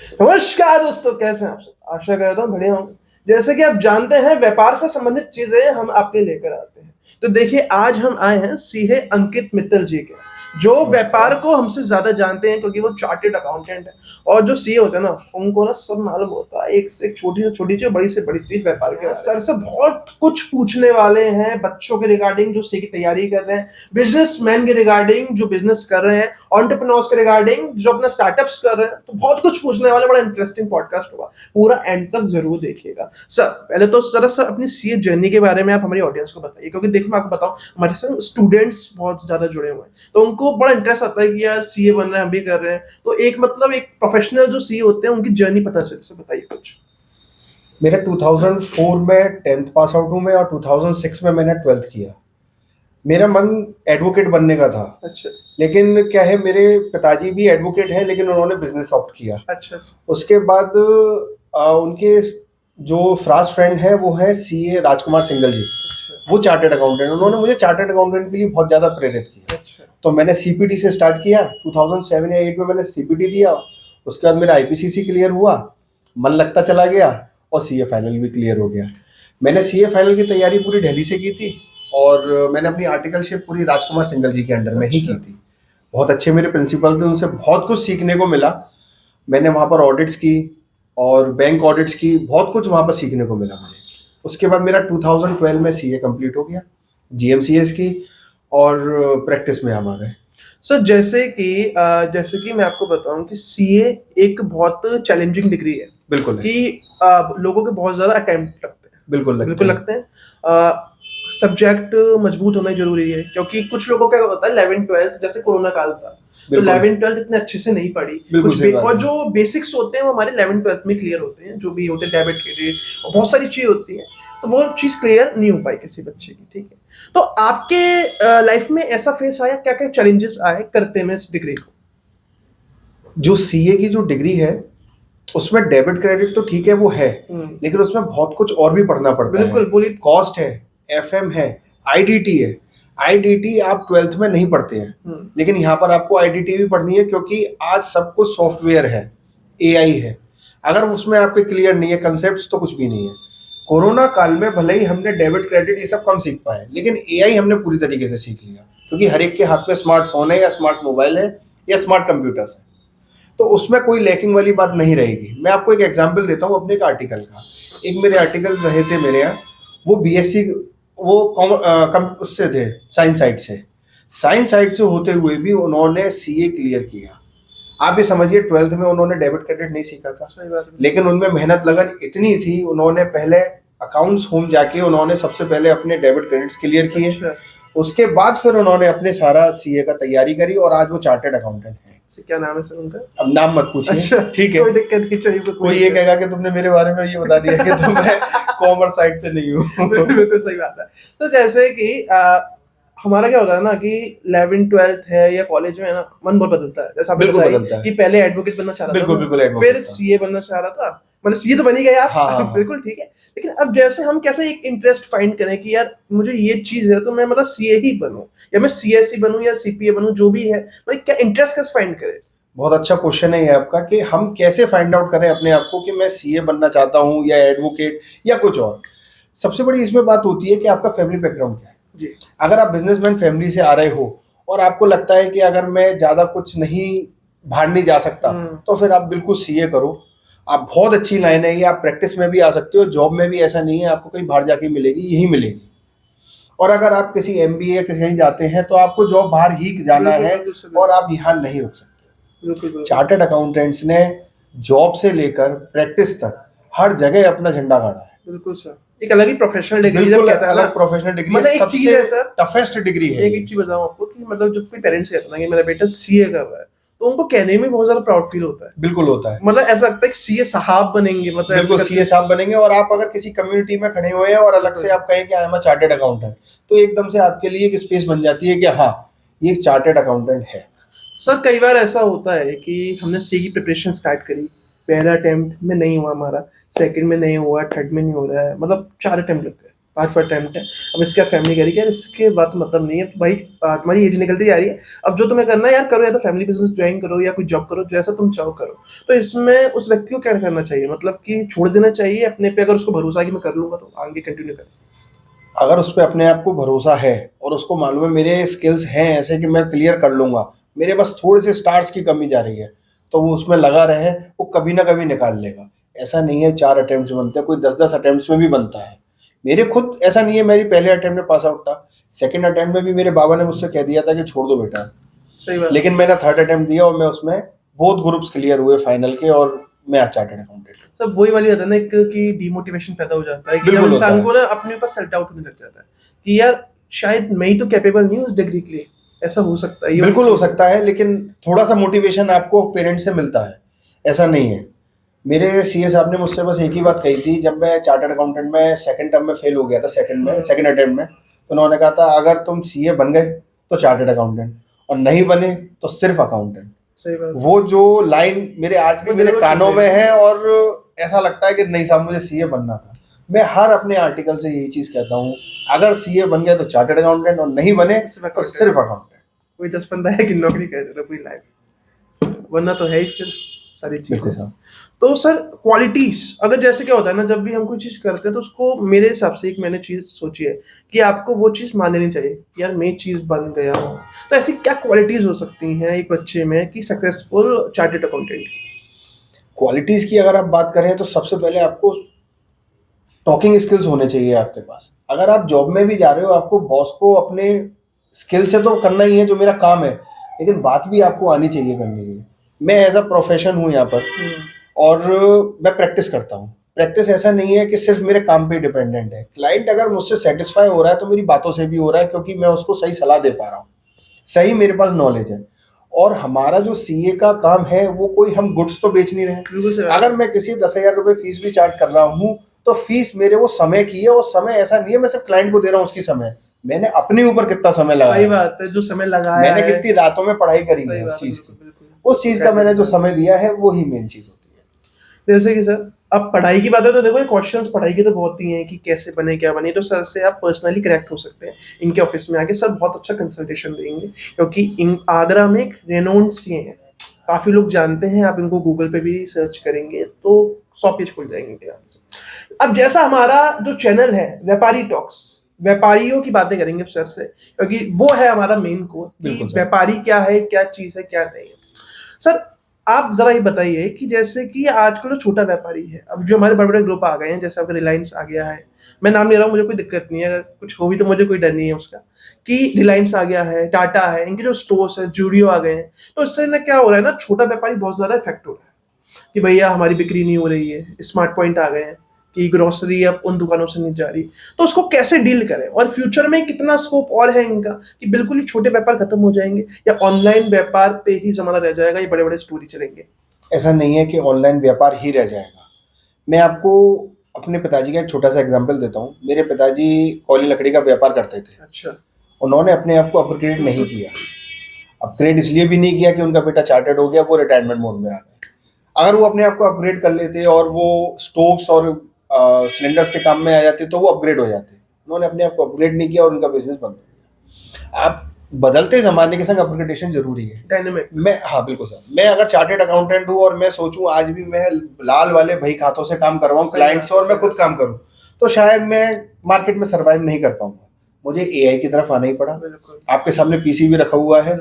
नमस्कार दोस्तों, कैसे हैं आप सब? आशा करता हूँ बढ़िया होंगे। जैसे कि आप जानते हैं, व्यापार से संबंधित चीजें हम आपके लिए लेकर आते हैं। तो देखिए, आज हम आए हैं सीधे अंकित मित्तल जी के, जो व्यापार नमस्कार। को हमसे ज्यादा जानते हैं क्योंकि वो चार्टेड अकाउंटेंट है। और जो सीए होते हैं ना, उनको ना सब मालूम होता है, एक से एक छोटी से छोटी चीज, बड़ी से बड़ी चीज व्यापार के बारे में। सर से बहुत कुछ पूछने वाले हैं, बच्चों के रिगार्डिंग जो सी की तैयारी कर रहे हैं, बिजनेसमैन के रिगार्डिंग जो बिजनेस कर रहे हैं, एंटरप्रेन्योर्स के रिगार्डिंग जो अपना स्टार्टअप्स कर रहे हैं। तो बहुत कुछ पूछने वाले, बड़ा इंटरेस्टिंग पॉडकास्ट होगा, पूरा एंड तक जरूर देखिएगा। सर, पहले तो जरा सर अपनी सीए जर्नी के बारे में आप हमारी ऑडियंस को बताइए, क्योंकि देखो मैं आपको बताऊं, हमारे साथ स्टूडेंट्स बहुत ज्यादा जुड़े हुए हैं, तो उनको बड़ा इंटरेस्ट आता है कि यार सीए बन रहे हैं, हम भी कर रहे हैं। तो एक मतलब एक प्रोफेशनल जो सीए होते हैं, उनकी जर्नी पता चले, सर बताइए कुछ। मेरा 2004 में 10th पास आउट हूँ मैं और 2006 में मैंने 12th किया। मेरा मन एडवोकेट बनने का था, अच्छा लेकिन क्या है, मेरे पिताजी भी एडवोकेट हैं लेकिन उन्होंने बिजनेस ऑप्ट किया। अच्छा उसके बाद उनके जो फास्ट फ्रेंड है वो है सीए राजकुमार सिंगल जी। अच्छा वो चार्टर्ड अकाउंटेंट, उन्होंने मुझे चार्टर्ड अकाउंटेंट के लिए बहुत ज़्यादा प्रेरित किया। अच्छा तो मैंने सीपीटी से स्टार्ट किया। 2007 या 8 में मैंने सीपीटी दिया। उसके बाद मेरा आईपीसीसी क्लियर हुआ, मन लगता चला गया और सीए फाइनल भी क्लियर हो गया। मैंने सीए फाइनल की तैयारी पूरी दिल्ली से की थी और मैंने अपनी आर्टिकलशिप पूरी राजकुमार सिंगल जी के अंडर में ही की अच्छा थी। बहुत अच्छे मेरे प्रिंसिपल थे, उनसे बहुत कुछ सीखने को मिला। मैंने वहाँ पर ऑडिट्स की और बैंक ऑडिट्स की, बहुत कुछ वहाँ पर सीखने को मिला मुझे। उसके बाद मेरा 2012 में सीए कंप्लीट हो गया, जीएमसीएस की, और प्रैक्टिस में हम आ गए। सर जैसे कि मैं आपको बताऊं कि सीए एक बहुत चैलेंजिंग डिग्री है। बिल्कुल है। कि लोगों के बहुत ज्यादा अटेम्प्ट लगते हैं, बिल्कुल लगते बिल्कुल हैं। लगते हैं। सब्जेक्ट मजबूत होना जरूरी है, क्योंकि कुछ लोगों का क्या होता है, 11th 12th जैसे कोरोना काल था, तो बिल्कुल। 11th 12th इतने अच्छे से नहीं पढ़ी। बिल्कुल सही बात और है। जो बेसिक्स होते हैं वो हमारे 11th 12th में क्लियर होते हैं, जो भी होते हैं डेबिट क्रेडिट और बहुत सारी चीज होती है। तो वो चीज क्लियर नहीं हो पाई किसी बच्चे की, ठीक है। तो आपके लाइफ में ऐसा फेस आया, क्या क्या चैलेंजेस आए करते में इस डिग्री को? जो सीए की जो डिग्री है उसमें डेबिट क्रेडिट तो ठीक है, वो है, लेकिन उसमें बहुत कुछ और भी पढ़ना पड़ता है। बिल्कुल बोलिए। कॉस्ट है, एफएम है, आईडीटी है। आईडीटी आप 12th में नहीं पढ़ते हैं, लेकिन यहाँ पर आपको आईडीटी भी पढ़नी है, क्योंकि आज सब कुछ सॉफ्टवेयर है, एआई है। अगर उसमें आपके क्लियर नहीं है कंसेप्ट तो कुछ भी नहीं है। कोरोना काल में भले ही हमने डेबिट क्रेडिट ये सब कम सीख पाए, लेकिन एआई हमने पूरी तरीके से सीख लिया, क्योंकि हर एक के हाथ में स्मार्टफोन है या स्मार्ट मोबाइल है या स्मार्ट कंप्यूटर्स है। तो उसमें कोई लैकिंग वाली बात नहीं रहेगी। मैं आपको एक एग्जांपल देता हूँ अपने एक आर्टिकल का। एक मेरे आर्टिकल रहे थे मेरे यहाँ, वो बीएससी, वो उससे थे, साइंस साइड से। साइंस साइड से होते हुए भी उन्होंने सीए क्लियर किया। आप ये समझिए 12th में उन्होंने डेबिट क्रेडिट नहीं सीखा था, सही बात है। लेकिन उनमें मेहनत लगन इतनी थी, उन्होंने पहले अकाउंट्स होम जाके उन्होंने सबसे पहले अपने डेबिट क्रेडिट्स क्लियर किए। अच्छा, उसके बाद फिर उन्होंने अपने सारा सीए का तैयारी करी और आज वो चार्टर्ड अकाउंटेंट है। क्या नाम है सर उनका? अब नाम मत पूछिए। अच्छा, ठीक है। कोई दिक्कत नहीं, चाहिए तो कोई ये कहेगा कि तुमने मेरे बारे में ये बता दिया कि तुम मैं कॉमर्स साइड से नहीं हूँ। बिल्कुल बिल्कुल सही बात है। तो जैसे कि हमारा क्या होता है ना कि 11th 12th है या कॉलेज में है ना, मन बहुत बदलता है। जैसे आपने बिल्कुल बताया बदलता है। कि पहले एडवोकेट बनना चाह रहा था बिल्कुल मैं, बिल्कुल फिर एडवोकेट था। सीए बनना चाह रहा था। मतलब सीए तो बन ही गए आप। हाँ हाँ हाँ। बिल्कुल ठीक है। लेकिन अब जैसे हम कैसे एक इंटरेस्ट फाइंड करें कि यार मुझे ये चीज है, तो मैं मतलब सीए ही बनूं, या मैं सीएससी बनूं या सीपीए बनूं, जो भी है, मतलब क्या इंटरेस्ट कैसे फाइंड करें? बहुत अच्छा क्वेश्चन है ये आपका, कि हम कैसे फाइंड आउट करें अपने आप को कि मैं सीए बनना चाहता हूँ या एडवोकेट या कुछ और। सबसे बड़ी इसमें बात होती है कि आपका फैमिली बैकग्राउंड क्या है। जी। अगर आप बिजनेसमैन फैमिली से आ रहे हो और आपको लगता है कि अगर मैं ज्यादा कुछ नहीं, बाहर नहीं जा सकता, तो फिर आप बिल्कुल सीए करो। आप बहुत अच्छी लाइन है ये, आप प्रैक्टिस में भी आ सकते हो, जॉब में भी ऐसा नहीं है आपको कहीं बाहर जाके मिलेगी, यही मिलेगी। और अगर आप किसी एमबीए कहीं जाते हैं तो आपको जॉब बाहर ही जाना बिल्कुल है, बिल्कुल सर, और आप यहाँ नहीं रुक सकते। बिल्कुल बिल्कुल। चार्टर्ड अकाउंटेंट्स ने जॉब से लेकर प्रैक्टिस तक हर जगह अपना झंडा गाड़ा है। बिल्कुल सर, एक अलग ही प्रोफेशनल डिग्री जब बिल्कुल कहता है ना। अलग प्रोफेशनल डिग्री है, मतलब एक चीज सबसे है सर, टफेस्ट डिग्री है एक ये। एक चीज बताऊं आपको कि मतलब जब कोई पेरेंट्स कहता है ना कि मेरा बेटा सीए कर रहा है, तो उनको कहने में बहुत ज्यादा प्राउड फील होता है। बिल्कुल होता है। मतलब ऐसा लगता है कि सीए साहब बनेंगे, मतलब ऐसे बिल्कुल करके। सीए साहब बनेंगे। और आप अगर किसी कम्युनिटी में खड़े हुए हैं और अलग से आप कहें कि I am a chartered accountant, तो एकदम से आपके लिए एक स्पेस बन जाती है कि हाँ, ये एक चार्टर्ड अकाउंटेंट है। सर कई बार ऐसा होता है कि हमने सी की प्रिपरेशन स्टार्ट करी, पहला अटेम्प्ट में नहीं हुआ हमारा, सेकंड में नहीं हुआ, थर्ड में नहीं हो रहा है, मतलब 4 अटेम्प्ट लगते हैं। 5वां अटेम्प्ट है। अब इसके बाद फैमिली कह रही है यार इसके बाद तो मतलब नहीं है, तो भाई तुम्हारी एज निकलती जा रही है, अब जो तुम्हें करना है यार करो, या तो फैमिली बिजनेस ज्वाइन करो या कोई जॉब करो, जैसा तुम चाहो करो। तो इसमें उस व्यक्ति को क्या करना चाहिए, मतलब कि छोड़ देना चाहिए अपने पे, अगर उसको भरोसा है कि मैं कर लूंगा तो आगे कंटिन्यू कर। अगर उस पर अपने आप को भरोसा है और उसको मालूम है मेरे स्किल्स हैं ऐसे कि मैं क्लियर कर लूंगा, मेरे बस थोड़े से स्टार्स की कमी जा रही है, तो वो उसमें लगा रहे, वो कभी ना कभी निकाल लेगा। ऐसा नहीं है 4 अटेम्प्ट में बनते हैं, कोई 10-10 अटेम्प्ट में भी बनता है। मेरे खुद ऐसा नहीं है मेरी पहले अटेम्प्ट में पास आउट था, सेकंड अटेम्प्ट में भी मेरे बाबा ने मुझसे कह दिया था कि छोड़ दो बेटा, सही बात। लेकिन मैंने थर्ड अटेम्प्ट दिया और मैं उसमें बहुत ग्रुप्स क्लियर हुए फाइनल के, और मैं आज चार्टर्ड अकाउंटेंट हूँ। सब वही वाली होता है ना एक, कि डिमोटिवेशन पैदा हो जाता है कि जब बिल्कुल होता इंसान है। को ना अपने ऊपर सेल्फ डाउट होने लग जाता है कि यार शायद मैं ही तो कैपेबल नहीं हूँ उस डिग्री के लिए, ऐसा हो सकता है। ये बिल्कुल हो सकता है, लेकिन थोड़ा सा मोटिवेशन आपको पेरेंट से मिलता है, ऐसा नहीं है। मेरे सीए साहब ने मुझसे बस एक ही बात कही थी, जब मैं चार्टर्ड अकाउंटेंट में सेकंड टर्म में फेल हो गया था, सेकंड अटेम्प्ट में, तो उन्होंने कहा था अगर तुम सीए बन गए तो चार्टर्ड अकाउंटेंट, और नहीं बने तो सिर्फ अकाउंटेंट। सही बात। वो जो लाइन मेरे आज भी मेरे कानों में है, और ऐसा लगता है कि नहीं साहब मुझे सीए बनना था। मैं हर अपने आर्टिकल से यही चीज कहता हूँ, अगर सीए बन गया तो चार्टर्ड अकाउंटेंट, और नहीं बने तो सिर्फ अकाउंटेंट। कोई 10 बंदा है कि नौकरी कर रहा पूरी लाइफ, वरना तो है ही फिर सारी बिल्कुल चीजें। साहब। तो सर क्वालिटीज, अगर जैसे क्या होता है ना, जब भी हम कोई चीज करते हैं तो उसको मेरे हिसाब से एक मैंने चीज सोची है कि आपको वो चीज मान लेनी चाहिए कि यार मैं चीज बन गया हूँ। तो ऐसी क्या क्वालिटीज हो सकती हैं एक बच्चे में कि सक्सेसफुल चार्टर्ड अकाउंटेंट की? क्वालिटीज की अगर आप बात करें तो सबसे पहले आपको टॉकिंग स्किल्स होने चाहिए आपके पास। अगर आप जॉब में भी जा रहे हो, आपको बॉस को अपने स्किल से तो करना ही है जो मेरा काम है, लेकिन बात भी आपको आनी चाहिए करने की। मैं एज अ प्रोफेशन हूँ यहाँ पर, और मैं प्रैक्टिस करता हूँ। प्रैक्टिस ऐसा नहीं है कि सिर्फ मेरे काम पे डिपेंडेंट है। क्लाइंट अगर मुझसे सेटिस्फाई हो रहा है तो मेरी बातों से भी हो रहा है, क्योंकि मैं उसको सही सलाह दे पा रहा हूँ, सही मेरे पास नॉलेज है। और हमारा जो सीए का काम है वो कोई हम गुड्स तो बेच नहीं रहे हैं। अगर मैं किसी 10,000 रुपए फीस भी चार्ज कर रहा हूँ तो फीस मेरे वो समय की है, और समय ऐसा नहीं है मैं सिर्फ क्लाइंट को दे रहा हूँ उसकी समय, मैंने अपने ऊपर कितना समय लगाया, सही बात है, जो समय लगाया मैंने है, कितनी रातों में पढ़ाई करी सही है उस बात है, चीज की, बिल्कुल। उस चीज का मैंने जो समय दिया है वो ही मेन चीज होती है। जैसे कि सर अब पढ़ाई की बात है तो देखो ये क्वेश्चंस पढ़ाई के तो बहुत ही हैं कि कैसे बने क्या बने, तो सर से आप पर्सनली कनेक्ट हो सकते हैं इनके ऑफिस में आके, सर बहुत अच्छा कंसल्टेशन देंगे, क्योंकि इन आगरा में एक रेनोन्ड सीए हैं, काफी लोग जानते हैं, आप इनको गूगल पे भी सर्च करेंगे तो 100 पेज खुल जाएंगे आपसे। अब जैसा हमारा जो चैनल है व्यापारी टॉक्स, व्यापारियों की बातें करेंगे सर से, क्योंकि वो है हमारा मेन कोर कि व्यापारी क्या है, क्या चीज है, क्या नहीं है। सर आप जरा ये बताइए कि जैसे कि आजकल जो छोटा व्यापारी है, अब जो हमारे बड़े बड़े ग्रुप आ गए हैं, जैसे अगर रिलायंस आ गया है, मैं नाम ले रहा हूँ, मुझे कोई दिक्कत नहीं है, अगर कुछ हो भी तो मुझे कोई डर नहीं है उसका, कि रिलायंस आ गया है, टाटा है, इनके जो स्टोर्स है, जूडियो आ गए हैं, तो इससे ना क्या हो रहा है ना, छोटा व्यापारी बहुत ज्यादा इफेक्ट हो रहा है कि भैया हमारी बिक्री नहीं हो रही है, स्मार्ट पॉइंट आ गए हैं कि ग्रोसरी अब उन दुकानों से नहीं जा रही, तो उसको कैसे डील करें, और फ्यूचर में कितना स्कोप और है इनका कि बिल्कुल ही छोटे व्यापार खत्म हो जाएंगे, या ऑनलाइन व्यापार पे ही जमाना रह जाएगा, ये बड़े बड़े स्टोरी चलेंगे? ऐसा नहीं है कि ऑनलाइन व्यापार ही रह जाएगा। मैं आपको अपने पिताजी का एक छोटा सा एग्जांपल देता हूँ। मेरे पिताजी कोयले लकड़ी का व्यापार करते थे। अच्छा। उन्होंने अपने आप को अपग्रेड नहीं किया। अपग्रेड इसलिए भी नहीं किया कि उनका बेटा चार्टर्ड हो गया, वो रिटायरमेंट मोड में आ गए। अगर वो अपने आप को अपग्रेड कर लेते और वो स्टोव्स और सिलेंडर्स के काम में आ जाते तो वो अपग्रेड हो जाते। उन्होंने अपने आप को अपग्रेड नहीं किया और उनका बिजनेस बंद हो गया। आप बदलते जमाने के संग अपग्रेडेशन जरूरी है, डायनेमिक। मैं हाँ बिल्कुल सर, मैं अगर चार्टर्ड अकाउंटेंट हूँ और मैं सोचूं आज भी मैं लाल वाले बही खातों से काम करवाऊं क्लाइंट से, और मैं खुद काम करूं, तो शायद मैं मार्केट में सर्वाइव नहीं कर पाऊंगा। मुझे एआई की तरफ आना ही पड़ा। आपके सामने पीसी भी रखा हुआ है,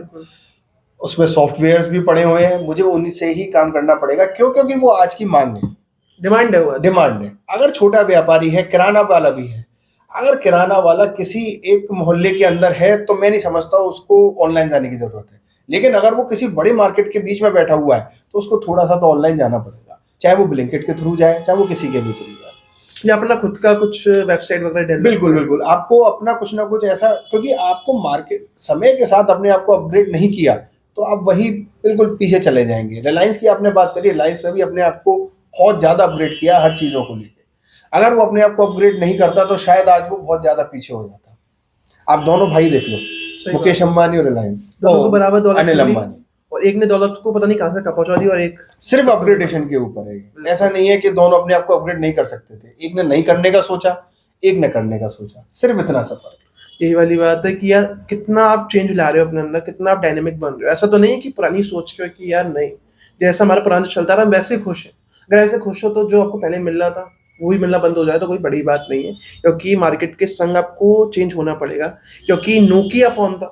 उसमें सॉफ्टवेयर्स भी पड़े हुए हैं, मुझे उन्हीं से ही काम करना पड़ेगा। क्यों? क्योंकि वो आज की मांग है, डिमांड है, वो डिमांड है। अगर छोटा व्यापारी है, किराना वाला भी है, अगर किराना वाला किसी एक मोहल्ले के अंदर है तो मैं नहीं समझता उसको ऑनलाइन जाने की जरूरत है। लेकिन अगर वो किसी बड़े मार्केट के बीच में बैठा हुआ है तो उसको थोड़ा सा तो ऑनलाइन जाना पड़ेगा, चाहे वो ब्लिंकिट के थ्रू जाए, चाहे वो किसी के भी थ्रू जाए, या अपना खुद का कुछ वेबसाइट वगैरह। बिल्कुल बिल्कुल, आपको अपना कुछ ना कुछ ऐसा, क्योंकि आपको मार्केट समय के साथ अपने आप को अपग्रेड नहीं किया तो आप वही बिल्कुल पीछे चले जाएंगे। रिलायंस की आपने बात करी, रिलायंस में भी अपने आप को बहुत ज्यादा अपग्रेड किया हर चीजों को लेकर। अगर वो अपने आप को अपग्रेड नहीं करता तो शायद आज वो बहुत ज्यादा पीछे हो जाता। आप दोनों भाई देख लो, मुकेश अंबानी और रिलायंस, दोनों को बराबर दौलत, अनिल अंबानी, और एक ने दौलत को पता नहीं कहां से कहां पहुंचा दी, और एक सिर्फ अपग्रेडेशन के ऊपर है। ऐसा नहीं है कि दोनों अपने आप को अपग्रेड नहीं कर सकते थे, एक ने नहीं करने का सोचा, एक ने करने का सोचा, सिर्फ इतना सा फर्क। यही वाली बात है कि यार कितना आप चेंज ला रहे हो अपने अंदर, कितना आप डायनेमिक बन रहे हो। ऐसा तो नहीं है कि पुरानी सोच के कि यार नहीं, जैसा हमारा पुराना चलता रहा हम वैसे खुश हैं। अगर ऐसे खुश हो तो जो आपको पहले मिल रहा था वो भी मिलना बंद हो जाए तो कोई बड़ी बात नहीं है, क्योंकि मार्केट के संग आपको चेंज होना पड़ेगा। क्योंकि नोकिया फोन था,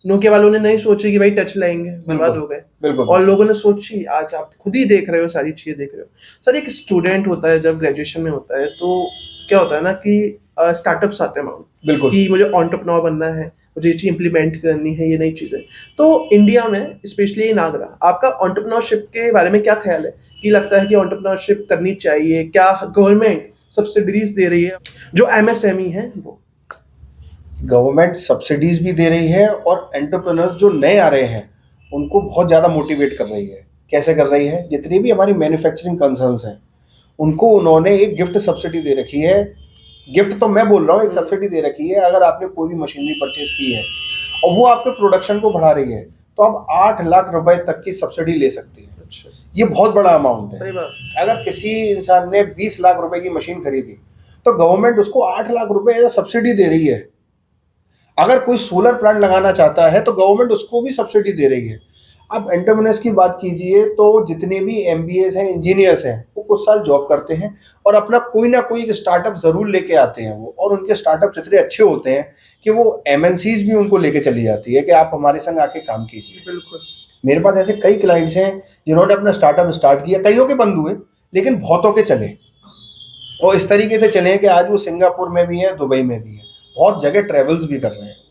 नोकिया वालों ने नहीं सोची कि भाई टच लाएंगे, बर्बाद हो गए। बिल्कुल। और लोगों ने सोची, आज आप खुद ही देख रहे हो, सारी चीजें देख रहे हो। सर एक स्टूडेंट होता है जब ग्रेजुएशन में होता है तो क्या होता है ना कि स्टार्टअप्स आते हैं माउंट, बिल्कुल कि मुझे एंटरप्रेन्योर बनना है, मुझे ये चीज इंप्लीमेंट करनी है, ये नई चीजें। तो इंडिया में स्पेशली इन आगरा, आपका एंटरप्रेन्योरशिप के बारे में क्या ख्याल है? कि लगता है कि एंटरप्रेन्योरशिप करनी चाहिए क्या? गवर्नमेंट सब्सिडीज दे रही है जो एमएसएमई है वो? गवर्नमेंट सब्सिडीज भी दे रही है और एंटरप्रेन्योर्स जो नए आ रहे हैं उनको बहुत ज़्यादा मोटिवेट कर रही है। कैसे कर रही है? जितनी भी हमारी मैन्युफैक्चरिंग कंसर्न्स हैं उनको उन्होंने एक गिफ्ट सब्सिडी दे रखी है। गिफ्ट तो मैं बोल रहा हूँ, एक सब्सिडी दे रखी है। अगर आपने कोई भी मशीनरी परचेज की है और वो आपके प्रोडक्शन को बढ़ा रही है तो आप 8 लाख रुपए तक की सब्सिडी ले सकती है। अच्छा, ये बहुत बड़ा अमाउंट है। सही बात। अगर किसी इंसान ने 20 लाख रुपए की मशीन खरीदी तो गवर्नमेंट उसको 8 लाख रुपए एज सब्सिडी दे रही है। अगर कोई सोलर प्लांट लगाना चाहता है तो गवर्नमेंट उसको भी सब्सिडी दे रही है। अब एंटरप्रेन्योर्स की बात कीजिए तो जितने भी एमबीएस हैं, इंजीनियर्स हैं, वो कुछ साल जॉब करते हैं और अपना कोई ना कोई एक स्टार्टअप जरूर लेके आते हैं वो। और उनके स्टार्टअप इतने अच्छे होते हैं कि वो एमएनसीज भी उनको लेके चली जाती है कि आप हमारे संग आके काम कीजिए। बिल्कुल। मेरे पास ऐसे कई क्लाइंट्स हैं जिन्होंने अपना स्टार्टअप स्टार्ट किया, कईयों के बंद हुए लेकिन बहुतों के चले, और इस तरीके से चले कि आज वो सिंगापुर में भी हैं, दुबई में भी हैं, बहुत जगह ट्रेवल्स भी कर रहे हैं।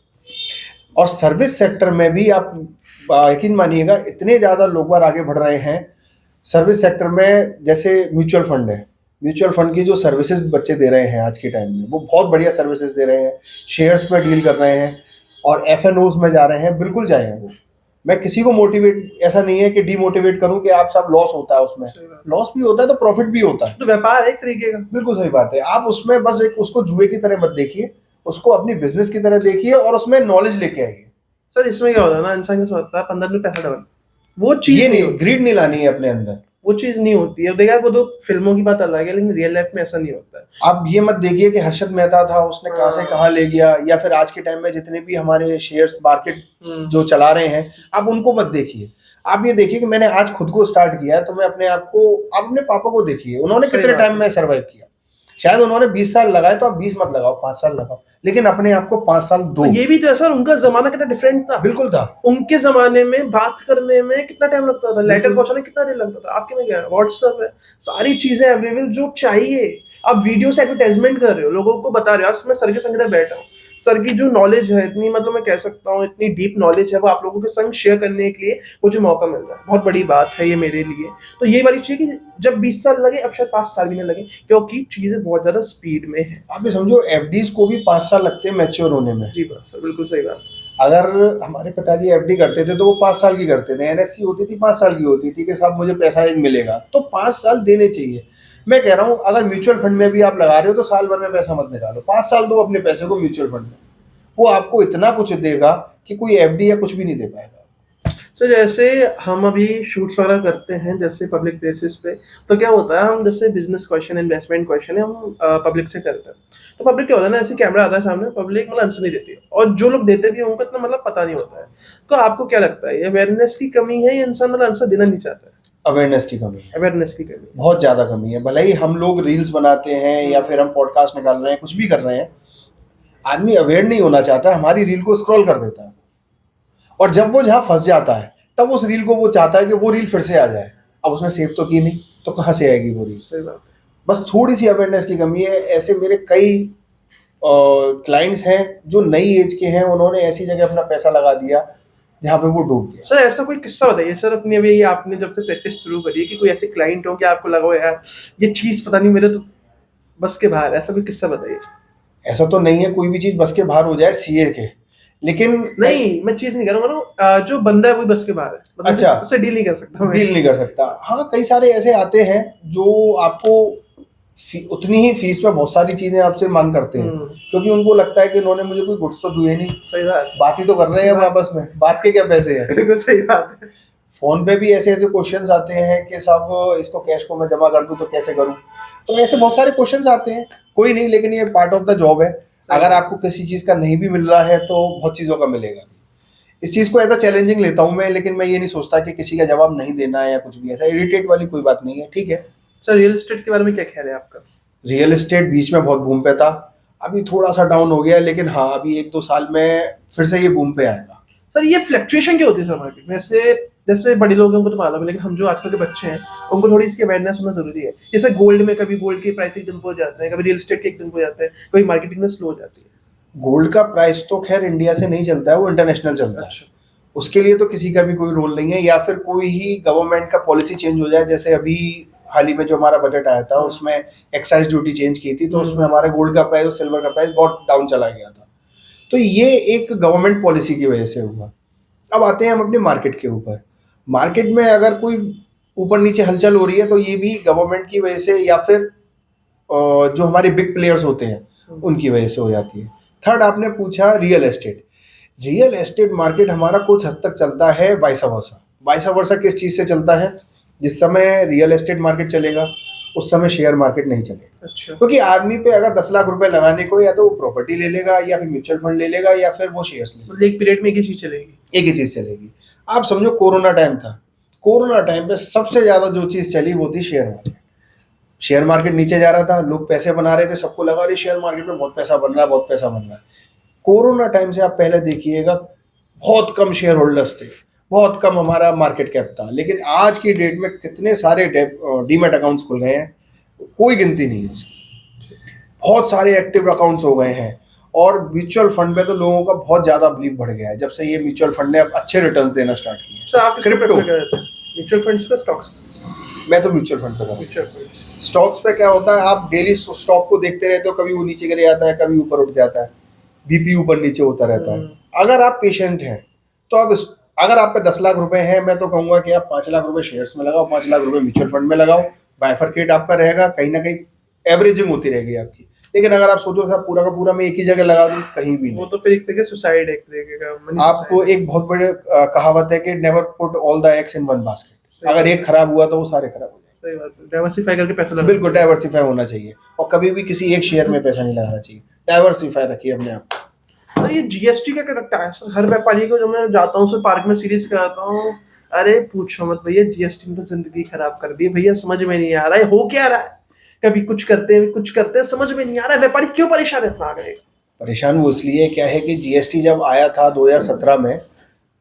और सर्विस सेक्टर में भी आप यकीन मानिएगा इतने ज़्यादा लोग बार आगे बढ़ रहे हैं सर्विस सेक्टर में। जैसे म्यूचुअल फंड है, म्यूचुअल फंड की जो सर्विसेज बच्चे दे रहे हैं आज के टाइम में वो बहुत बढ़िया सर्विसेज दे रहे हैं। शेयर्स में डील कर रहे हैं और एफएनओज में जा रहे हैं, बिल्कुल जाए वो। मैं किसी को मोटिवेट, ऐसा नहीं है कि डीमोटिवेट करूं कि आप सब लॉस होता है उसमें, लॉस भी होता है तो प्रॉफिट भी होता है, तो व्यापार है एक तरीके का। बिल्कुल सही बात है। आप उसमें बस एक उसको जुए की तरह मत देखिए, उसको अपनी बिजनेस की तरह देखिए और उसमें नॉलेज लेके आइए। सर इसमें क्या होता है ना, इंसान क्या सोचता है 15 दिन पैसा डबल, वो चीज ये नहीं, होती। ग्रीड नहीं लानी है अपने अंदर, वो चीज नहीं होती है। देखा, वो तो फिल्मों की बात अलग है लेकिन रियल लाइफ में ऐसा नहीं होता है। आप ये मत देखिए कि हर्षद मेहता था उसने कहाँ से कहाँ ले गया, या फिर आज के टाइम में जितने भी हमारे शेयर्स मार्केट जो चला रहे हैं आप उनको मत देखिए। आप ये देखिए कि मैंने आज खुद को स्टार्ट किया है तो मैं अपने आप को, आप अपने पापा को देखिए उन्होंने कितने टाइम में सर्वाइव किया। शायद उन्होंने 20 साल लगाए तो आप 20 मत लगाओ, 5 साल लगाओ, लेकिन अपने आप को 5 साल दो। तो ये भी तो है सर, उनका जमाना कितना डिफरेंट था। बिल्कुल था। उनके जमाने में बात करने में कितना टाइम लगता था, लेटर पहुंचाने कितना देर लगता था। आपके में क्या है, व्हाट्सएप है, सारी चीजें अवेलेबल जो चाहिए। आप वीडियो से एडवर्टाइजमेंट कर रहे हो, लोगों को बता रहे हो। आज मैं सर के संग इधर बैठा हूँ, सर की जो नॉलेज है इतनी, मतलब मैं कह सकता हूँ इतनी डीप नॉलेज है, वो आप लोगों के संग शेयर करने के लिए मुझे मौका मिल रहा है। बहुत बड़ी बात है ये मेरे लिए। तो ये वाली चीज कि जब 20 साल लगे, अब शायद 5 साल भी नहीं लगे, क्योंकि चीजें बहुत ज्यादा स्पीड में है। आप ये समझो एफडीज को भी 5 साल लगते हैं मैच्योर होने में। जी बात सर, बिल्कुल सही बात। अगर हमारे पिताजी एफडी करते थे तो वो 5 साल की करते थे, एनएससी होती थी 5 साल की होती थी कि साहब मुझे पैसा एक मिलेगा, तो 5 साल देने चाहिए। मैं कह रहा हूँ अगर म्यूचुअल फंड में भी आप लगा रहे हो तो साल भर में पैसा मत निकालो, 5 साल दो अपने पैसे को म्यूचुअल फंड में, वो आपको इतना कुछ देगा कि कोई एफडी या कुछ भी नहीं दे पाएगा। तो जैसे हम अभी शूट्स वगैरह करते हैं जैसे पब्लिक प्लेसेस पे, तो क्या होता है, हम जैसे बिजनेस क्वेश्चन, इन्वेस्टमेंट क्वेश्चन है, हम पब्लिक से करते हैं। तो पब्लिक क्या होता है ना, ऐसे कैमरा आता है सामने, पब्लिक मतलब आंसर नहीं देती है, और जो लोग देते भी हैं उनको इतना मतलब पता नहीं होता है। तो आपको क्या लगता है, अवेयरनेस की कमी है या इंसान मतलब आंसर देना नहीं चाहता है? अवेयरनेस की कमी है, अवेयरनेस की कमी बहुत ज्यादा कमी है। भले ही हम लोग रील्स बनाते हैं या फिर हम पॉडकास्ट निकाल रहे हैं, कुछ भी कर रहे हैं, आदमी अवेयर नहीं होना चाहता, हमारी रील को स्क्रॉल कर देता है, और जब वो जहाँ फंस जाता है तब उस रील को वो चाहता है कि वो रील फिर से आ जाए। अब उसने सेव तो की नहीं तो कहाँ से आएगी वो रील? सही बात। बस थोड़ी सी अवेयरनेस की कमी है। ऐसे मेरे कई क्लाइंट्स हैं जो नई एज के हैं, उन्होंने ऐसी जगह अपना पैसा लगा दिया जहाँ पे वो डूब गया। सर ऐसा कोई किस्सा बताइए सर अपनी, अभी आपने जब से प्रैक्टिस शुरू करी है, कि कोई ऐसे क्लाइंट हो कि आपको लगा हो यार ये चीज पता नहीं मेरे तो बस के बाहर, ऐसा कोई किस्सा बताइए। ऐसा तो नहीं है कोई भी चीज बस के बाहर हो जाए सीए के, लेकिन नहीं मैं चीज नहीं कर रहा हूँ, जो बंदा है वो बस के बाहर है, मतलब अच्छा, उससे डील नहीं कर सकता, डील नहीं कर सकता। हाँ, कई सारे ऐसे आते हैं जो आपको उतनी ही फीस में बहुत सारी चीजें आपसे मांग करते हैं, क्योंकि उनको लगता है कि इन्होंने मुझे कोई गुड्स तो दिए नहीं, सही बात, बात ही तो कर रहे हैं आपस में, बात के क्या पैसे हैं। बिल्कुल सही बात है। फोन पे भी ऐसे ऐसे क्वेश्चंस आते हैं कि साहब इसको कैश को मैं जमा कर दूं तो कैसे करूं। तो ऐसे बहुत सारे क्वेश्चंस आते हैं, कोई नहीं, लेकिन ये पार्ट ऑफ द जॉब है। अगर आपको किसी चीज का नहीं भी मिल रहा है तो बहुत चीजों का मिलेगा। इस चीज को एज अ चैलेंजिंग लेता हूं मैं, लेकिन मैं ये नहीं सोचता कि किसी का जवाब नहीं देना है या कुछ भी, ऐसा इरिटेट वाली कोई बात नहीं है, ठीक है। सर रियल एस्टेट के बारे में क्या ख्याल है आपका? रियल एस्टेट बीच में बहुत बूम पे था, अभी थोड़ा सा डाउन हो गया है, लेकिन हाँ अभी 1-2 साल में फिर से ये बूम पे आएगा। सर ये फ्लक्चुएशन क्या होती है सर मार्केट में? जैसे जैसे बड़े लोगों को तो मालूम है, लेकिन हम जो आजकल के बच्चे हैं उनको थोड़ी इसकी अवेयरनेस होना जरूरी है। जैसे गोल्ड में कभी गोल्ड के प्राइस एक दिन को हो जाते हैं, कभी रियल एस्टेट के एक दिन को हो जाते हैं, कभी मार्केटिंग में स्लो हो जाती है। गोल्ड का प्राइस तो खैर इंडिया से नहीं चलता है, वो इंटरनेशनल चलता है। अच्छा। उसके लिए तो किसी का भी कोई रोल नहीं है, या फिर कोई ही गवर्नमेंट का पॉलिसी चेंज हो जाए। जैसे अभी हाल ही में जो हमारा बजट आया था उसमें एक्साइज ड्यूटी चेंज की थी, तो उसमें हमारे गोल्ड का प्राइस और सिल्वर का प्राइस बहुत डाउन चला गया था। तो ये एक गवर्नमेंट पॉलिसी की वजह से हुआ। अब आते हैं हम अपने मार्केट के ऊपर। मार्केट में अगर कोई ऊपर नीचे हलचल हो रही है तो ये भी गवर्नमेंट की वजह से या फिर जो हमारे बिग प्लेयर्स होते हैं उनकी वजह से हो जाती है। थर्ड आपने पूछा real estate. Real estate market हमारा कुछ हद तक चलता है वाइसा वर्सा। वाइसा वर्सा किस चीज से चलता है? जिस समय रियल एस्टेट मार्केट चलेगा उस समय शेयर मार्केट नहीं चलेगा। अच्छा। क्योंकि आदमी पे अगर 10 लाख रुपए लगाने को, या तो वो प्रॉपर्टी ले लेगा या फिर म्यूचुअल फंड ले लेगा या फिर वो शेयर्स ले मतलब एक पीरियड में एक ही चीज चलेगी। एक ही चीज चलेगी। आप समझो कोरोना टाइम था, कोरोना टाइम पे सबसे ज्यादा जो चीज चली वो थी शेयर मार्केट। शेयर मार्केट नीचे जा रहा था, लोग पैसे बना रहे थे, सबको लगा रही शेयर मार्केट में बहुत पैसा बन रहा है, बहुत पैसा बन रहा है। कोरोना टाइम से आप पहले देखिएगा बहुत कम शेयर होल्डर्स थे, बहुत कम हमारा मार्केट कैप था, लेकिन आज की डेट में कितने सारे डीमैट अकाउंट्स खुल गए हैं, कोई गिनती नहीं है उसकी। बहुत सारे एक्टिव अकाउंट्स हो गए हैं, और म्यूचुअल फंड में तो लोगों का बहुत ज्यादा बिलीव बढ़ गया है जब से ये म्यूचुअल फंड ने अब अच्छे रिटर्न्स देना स्टार्ट किए हैं। सर आप किसको क्रिप्टो। प्रेफर करते हैं, म्यूचुअल फंड्स पे स्टॉक्स? मैं तो म्यूचुअल फंड पे म्यूचुअल फंड्स। स्टॉक्स पे क्या होता है, आप डेली स्टॉक को देखते रहते हो, कभी वो नीचे गिर जाता है, कभी ऊपर उठ जाता है, बीपी ऊपर नीचे होता रहता है। अगर आप पेशेंट हैं तो आप अगर आप पे 10 लाख रुपए हैं, मैं तो कहूंगा कि आप 5 लाख रुपए शेयर्स में लगाओ, 5 लाख रुपए म्यूचुअल फंड में लगाओ। बाइफरकेट आपका रहेगा, कहीं ना कहीं एवरेजिंग होती रहेगी आपकी। लेकिन अगर आप सोचो साहब पूरा का पूरा मैं एक ही जगह लगा दूं, कहीं भी वो नहीं। तो फिर एक तरीके सुसाइड है, एक तरीके का मनी आपको एक बहुत बड़े कहावत है कि never put all the eggs in one basket. अगर एक खराब हुआ तो वो सारे खराब हो जाएंगे। सही बात है, डाइवर्सिफाई करके पैसा लगाना। बिल्कुल डाइवर्सिफाई होना चाहिए, और कभी भी किसी एक शेयर में पैसा नहीं लगाना चाहिए। डाइवर्सिफाई रखिए अपने आप को। तो ये जीएसटी का क्या लगता है सर? हर व्यापारी को जब मैं जाता हूँ पार्क में सीरीज कराता हूँ, अरे पूछो मत भैया, जीएसटी ने तो जिंदगी खराब कर दी भैया, समझ में नहीं आ रहा है हो क्या रहा है। कभी कुछ करते हैं कुछ करते हैं, समझ में नहीं आ रहा है व्यापारी क्यों परेशान है इतना आगे। परेशान वो इसलिए क्या है कि जीएसटी जब आया था 2017 में,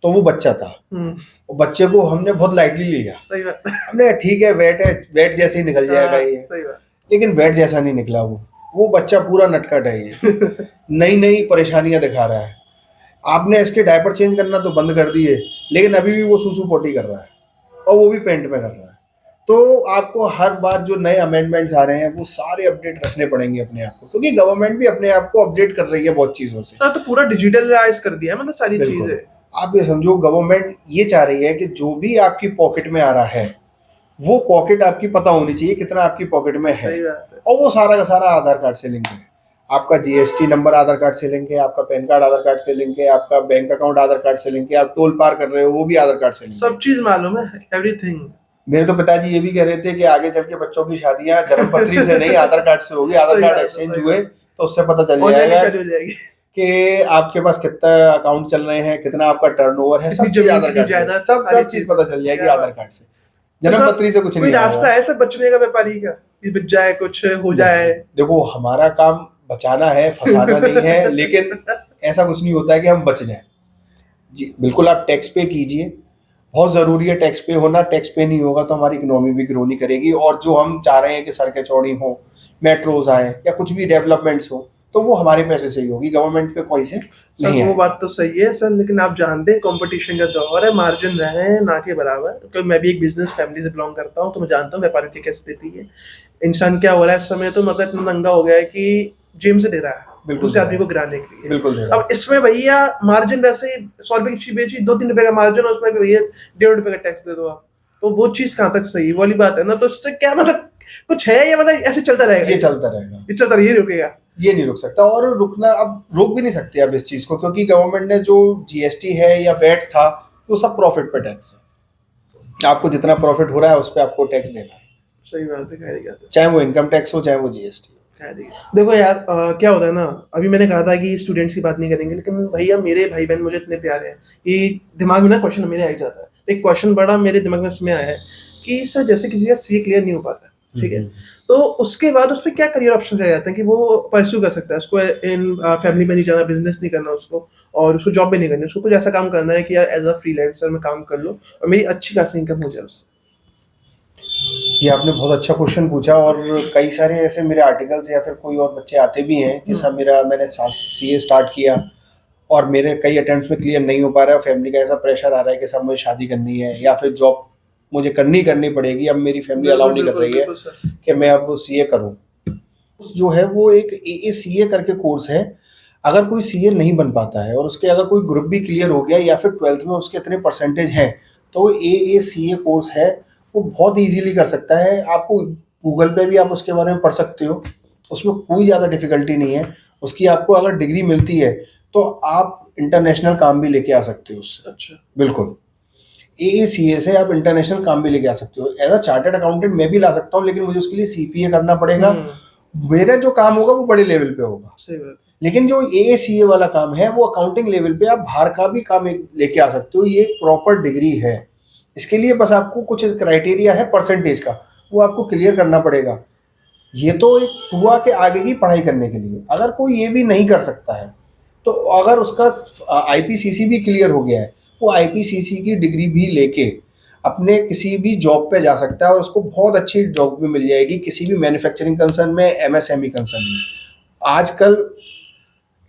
तो वो बच्चा था, और बच्चे को हमने बहुत लाइटली लिया। सही बात है। हमने ठीक है वेट जैसे ही निकल जाएगा ये, सही बात। लेकिन वेट जैसा नहीं निकला। वो बच्चा पूरा नटखट है, ये नई नई परेशानियां दिखा रहा है। आपने इसके डायपर चेंज करना तो बंद कर दिए, लेकिन अभी भी वो सूसू पोटी कर रहा है, और वो भी पेंट में कर रहा है। तो आपको हर बार जो नए अमेंडमेंट्स आ रहे हैं वो सारे अपडेट रखने पड़ेंगे अपने आप को, क्योंकि गवर्नमेंट भी अपने आप को अपडेट कर रही है बहुत चीजों से। सर तो पूरा डिजिटलाइज कर दिया है मतलब सारी चीजें। आप ये समझो गवर्नमेंट ये चाह रही है कि जो भी आपकी पॉकेट में आ रहा है वो पॉकेट आपकी पता होनी चाहिए कितना आपकी पॉकेट में है, और वो सारा का सारा आधार कार्ड से लिंक है। आपका जीएसटी नंबर आधार कार्ड से लिंक है, आपका पैन कार्ड आधार कार्ड से लिंक है, आपका बैंक अकाउंट आधार कार्ड से लिंक है, आप टोल पार कर रहे हो वो भी आधार कार्ड से लिंक है। सब चीज मालूम है, एवरीथिंग। मेरे तो पिताजी ये भी कह रहे थे कि आगे चल के बच्चों की शादियां जन्मपत्री से नहीं आधार कार्ड से होगी। आधार कार्ड एक्सचेंज हुए तो उससे पता चल जाएगा कि आपके पास कितना अकाउंट चल रहे हैं, कितना आपका टर्नओवर है, सब चीज आधार कार्ड, सब चीज पता चल जाएगी आधार कार्ड से। जन्मपत्री से कुछ नहीं। रास्ता है सर बचने का व्यापारी का, बच जाए कुछ हो जाए। देखो हमारा काम बचाना है, फंसाना नहीं है, लेकिन ऐसा कुछ नहीं होता है कि हम बच जाएं। जी बिल्कुल, आप टैक्स पे कीजिए, बहुत जरूरी है टैक्स पे होना। टैक्स पे नहीं होगा तो हमारी इकोनॉमी भी ग्रो नहीं करेगी, और जो हम चाह रहे हैं कि सड़कें चौड़ी हों, मेट्रोज आए या कुछ भी डेवलपमेंट्स हो, तो वो हमारे पैसे से ही होगी, गवर्नमेंट पे कोई से नहीं है। वो बात तो सही है सर, लेकिन आप जानते हैं कंपटीशन का दौर है, मार्जिन रहे हैं ना के बराबर। क्योंकि मैं भी एक बिजनेस फैमिली से बिलोंग करता हूँ, तो मैं जानता हूँ व्यापारियों की क्या स्थिति है। इंसान क्या हो रहा है इस समय, तो मतलब इतना नंगा हो गया है कि जिम से दे रहा है दूसरे आदमी को गिराने के लिए। बिल्कुल। अब इसमें भैया मार्जिन वैसे ही 100 रुपए की चीज बेची, 2-3 रुपए का मार्जिन, और उसमें भैया 1.5 रुपए का टैक्स दे दो आप, तो वो चीज कहाँ तक सही वाली बात है ना। तो इससे क्या मतलब कुछ है या मतलब ऐसे चलता रहेगा? ये चलता रहेगा, ये चलता ये रुकेगा? ये नहीं रुक सकता, और रुकना अब रोक भी नहीं सकते अब इस चीज को, क्योंकि गवर्नमेंट ने जो जीएसटी है या वैट था वो सब प्रॉफिट पे टैक्स है। आपको जितना प्रॉफिट हो रहा है उस पर आपको टैक्स देना है, सही बात है, कह रही है। चाहे वो इनकम टैक्स हो चाहे वो जीएसटी। देखो यार, क्या होता है ना, अभी मैंने कहा था कि स्टूडेंट्स की बात नहीं करेंगे, लेकिन भैया मेरे भाई बहन मुझे इतने प्यारे हैं कि दिमाग में ना क्वेश्चन मेरे आ ही जाता है। एक क्वेश्चन बड़ा मेरे दिमाग में इसमें आया है कि सर जैसे किसी का सीए क्लियर नहीं हो पाता है, ठीक है, तो उसके बाद उस पर क्या करियर ऑप्शन रह जाते हैं कि वो परस्यू कर सकता है। उसको इन फैमिली में नहीं जाना, बिजनेस नहीं करना उसको, और उसको जॉब भी नहीं करनी, उसको कुछ ऐसा काम करना है कि यार एज अ फ्रीलांसर मैं काम कर लूँ और मेरी अच्छी खासी इनकम हो जाए उससे। ये आपने बहुत अच्छा क्वेश्चन पूछा, और कई सारे ऐसे मेरे आर्टिकल्स या फिर कोई और बच्चे आते भी हैं कि सर मैंने सीए स्टार्ट किया और मेरे कई अटेम्प्ट्स में क्लियर नहीं हो पा रहा है, फैमिली का ऐसा प्रेशर आ रहा है कि सर मुझे शादी करनी है या फिर जॉब मुझे करनी पड़ेगी, अब मेरी फैमिली अलाउ नहीं कर रही है कि मैं अब सीए करूं। जो है वो एक AACA करके कोर्स है। अगर कोई सीए नहीं बन पाता है और उसके अगर कोई ग्रुप भी क्लियर हो गया या फिर 12th में उसके इतने परसेंटेज हैं, तो AACA कोर्स है, वो बहुत इजीली कर सकता है। आपको गूगल पे भी आप उसके बारे में पढ़ सकते हो, उसमें कोई ज़्यादा डिफिकल्टी नहीं है। उसकी आपको अगर डिग्री मिलती है तो आप इंटरनेशनल काम भी लेके आ सकते हो उससे। अच्छा, बिल्कुल, AACA से आप इंटरनेशनल काम भी लेके आ सकते हो। एज अ चार्टर्ड अकाउंटेंट मैं भी ला सकता हूँ, लेकिन मुझे उसके लिए CPA करना पड़ेगा। मेरा जो काम होगा वो बड़े लेवल पे होगा। सही बात। लेकिन जो AACA वाला काम है वो अकाउंटिंग लेवल पे आप बाहर का भी काम लेके आ सकते हो। ये एक प्रॉपर डिग्री है। इसके लिए बस आपको कुछ क्राइटेरिया है परसेंटेज का, वो आपको क्लियर करना पड़ेगा। ये तो एक हुआ कि आगे की पढ़ाई करने के लिए। अगर कोई ये भी नहीं कर सकता है तो अगर उसका IPCC भी क्लियर हो गया है, वो IPCC की डिग्री भी लेके अपने किसी भी जॉब पे जा सकता है और उसको बहुत अच्छी जॉब भी मिल जाएगी किसी भी मैन्युफैक्चरिंग कंसर्न में, MSME कंसर्न में। आजकल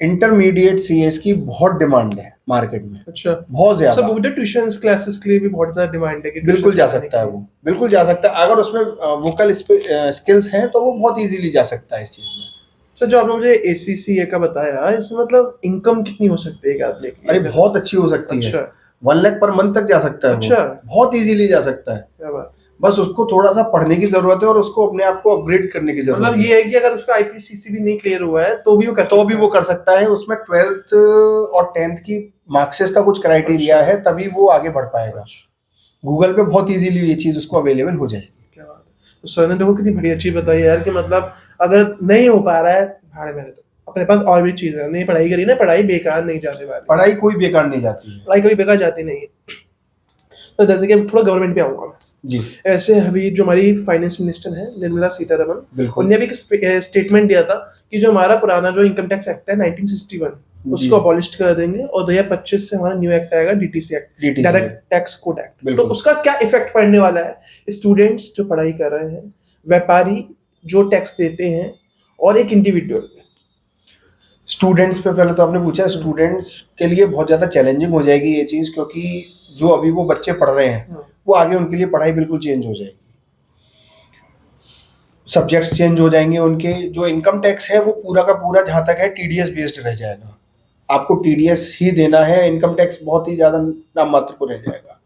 इंटरमीडिएट सीएस की बहुत डिमांड है मार्केट में। अच्छा, बहुत ज्यादा। सब ट्यूशंस क्लासेस के लिए भी बहुत ज्यादा डिमांड है कि बिल्कुल जा सकता है वो, बिल्कुल जा सकता है। अगर उसमें वोकल स्किल्स हैं तो वो बहुत इजीली जा सकता है इस चीज में। सर जो आपने मुझे ACCA का बताया, इसमें मतलब इनकम कितनी हो सकती है एक आदमी की? अरे बहुत अच्छी हो सकती है। अच्छा, 1 लाख पर मंथ तक जा सकता है। अच्छा, वो बहुत इजीली जा सकता है। क्या बात। बस उसको थोड़ा सा पढ़ने की जरूरत है और उसको अपने आप को अपग्रेड करने की जरूरत मतलब है। ये है कि अगर उसका IPCC भी नहीं क्लियर हुआ है तो भी वो कर सकता है। उसमें 12th और 10th की मार्क्सिस का कुछ क्राइटेरिया अच्छा। है, तभी वो आगे बढ़ पाएगा। गूगल पे बहुत इजीली ये चीज उसको अवेलेबल हो जाएगी। क्या बात है। तो सर ने देखो कितनी बढ़िया चीज बताई यार कि मतलब अगर नहीं हो पा रहा है, भाड़ में तो अपने पास और भी चीजें नहीं, पढ़ाई करी ना, पढ़ाई बेकार नहीं जाने वाली, पढ़ाई कोई बेकार नहीं जाती है, पढ़ाई कभी बेकार जाती नहीं है। तो जैसे कि थोड़ा गवर्नमेंट पे आऊंगा मैं जी। ऐसे अभी जो हमारी फाइनेंस मिनिस्टर है निर्मला सीतारमण, बिल्कुल। उन्होंने भी एक स्टेटमेंट दिया था कि जो हमारा पुराना जो इनकम टैक्स एक्ट है 1961 उसको अबॉलिश कर देंगे और 2025 से हमारा न्यू एक्ट आएगा DTC act, direct tax code act. तो उसका क्या इफेक्ट पड़ने वाला है? स्टूडेंट्स जो पढ़ाई कर रहे हैं, व्यापारी जो टैक्स देते हैं, और एक इंडिविजुअल। स्टूडेंट्स पे पहले तो आपने पूछा, स्टूडेंट्स के लिए बहुत ज्यादा चैलेंजिंग हो जाएगी ये चीज, क्योंकि जो अभी वो बच्चे पढ़ रहे हैं वो आगे उनके लिए पढ़ाई बिल्कुल चेंज हो जाएगी। सब्जेक्ट्स चेंज हो जाएंगे उनके। जो इनकम टैक्स है वो पूरा का पूरा जहां तक है TDS बेस्ड रह जाएगा। आपको TDS ही देना है, इनकम टैक्स बहुत ही ज्यादा नाम मात्र को रह जाएगा।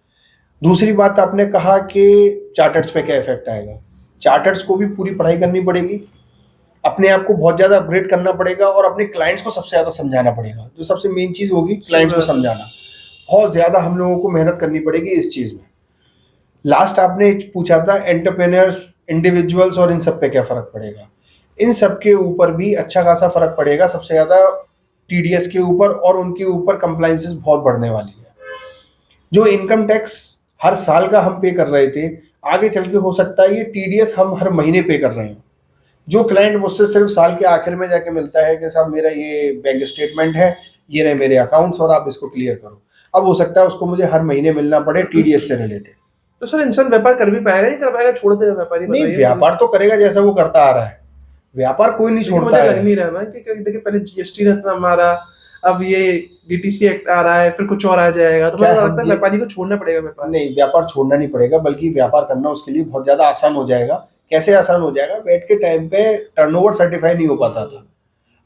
दूसरी बात आपने कहा कि चार्टर्स पे क्या इफेक्ट आएगा। चार्टर्स को भी पूरी पढ़ाई करनी पड़ेगी, अपने आप को बहुत ज्यादा अपग्रेड करना पड़ेगा और अपने क्लाइंट्स को सबसे ज्यादा समझाना पड़ेगा। जो सबसे मेन चीज होगी क्लाइंट्स को समझाना, बहुत ज्यादा हम लोगों को मेहनत करनी पड़ेगी इस चीज में। लास्ट आपने पूछा था एंटरप्रेन्योर्स, इंडिविजुअल्स और इन सब पे क्या फर्क पड़ेगा। इन सब के ऊपर भी अच्छा खासा फर्क पड़ेगा, सबसे ज्यादा TDS के ऊपर, और उनके ऊपर कंप्लाइंसेस बहुत बढ़ने वाली है। जो इनकम टैक्स हर साल का हम पे कर रहे थे, आगे चल के हो सकता है ये TDS हम हर महीने पे कर रहे हैं। जो क्लाइंट मुझसे सिर्फ साल के आखिर में जाके मिलता है कि साहब मेरा ये बैंक स्टेटमेंट है, ये रहे मेरे अकाउंट्स और आप इसको क्लियर करो, अब हो सकता है उसको मुझे हर महीने मिलना पड़े TDS से रिलेटेड। तो सर इंसान व्यापार कर भी पाएगा, नहीं कर पाएगा, छोड़ देगा व्यापारी? नहीं, व्यापार तो करेगा जैसा वो करता आ रहा है। व्यापार कोई नहीं छोड़ता है। लग नहीं रहा ना कि देखिए पहले GST रहता हमारा, अब ये DTC एक्ट आ रहा है, फिर कुछ और आ जाएगा, तो मुझे लगता है व्यापारी को छोड़ना पड़ेगा व्यापार। नहीं, व्यापार छोड़ना नहीं पड़ेगा, बल्कि व्यापार करना उसके लिए बहुत ज्यादा आसान हो जाएगा। कैसे आसान हो जाएगा? बैठ के टाइम पे टर्नओवर सर्टिफाई नहीं हो पाता था,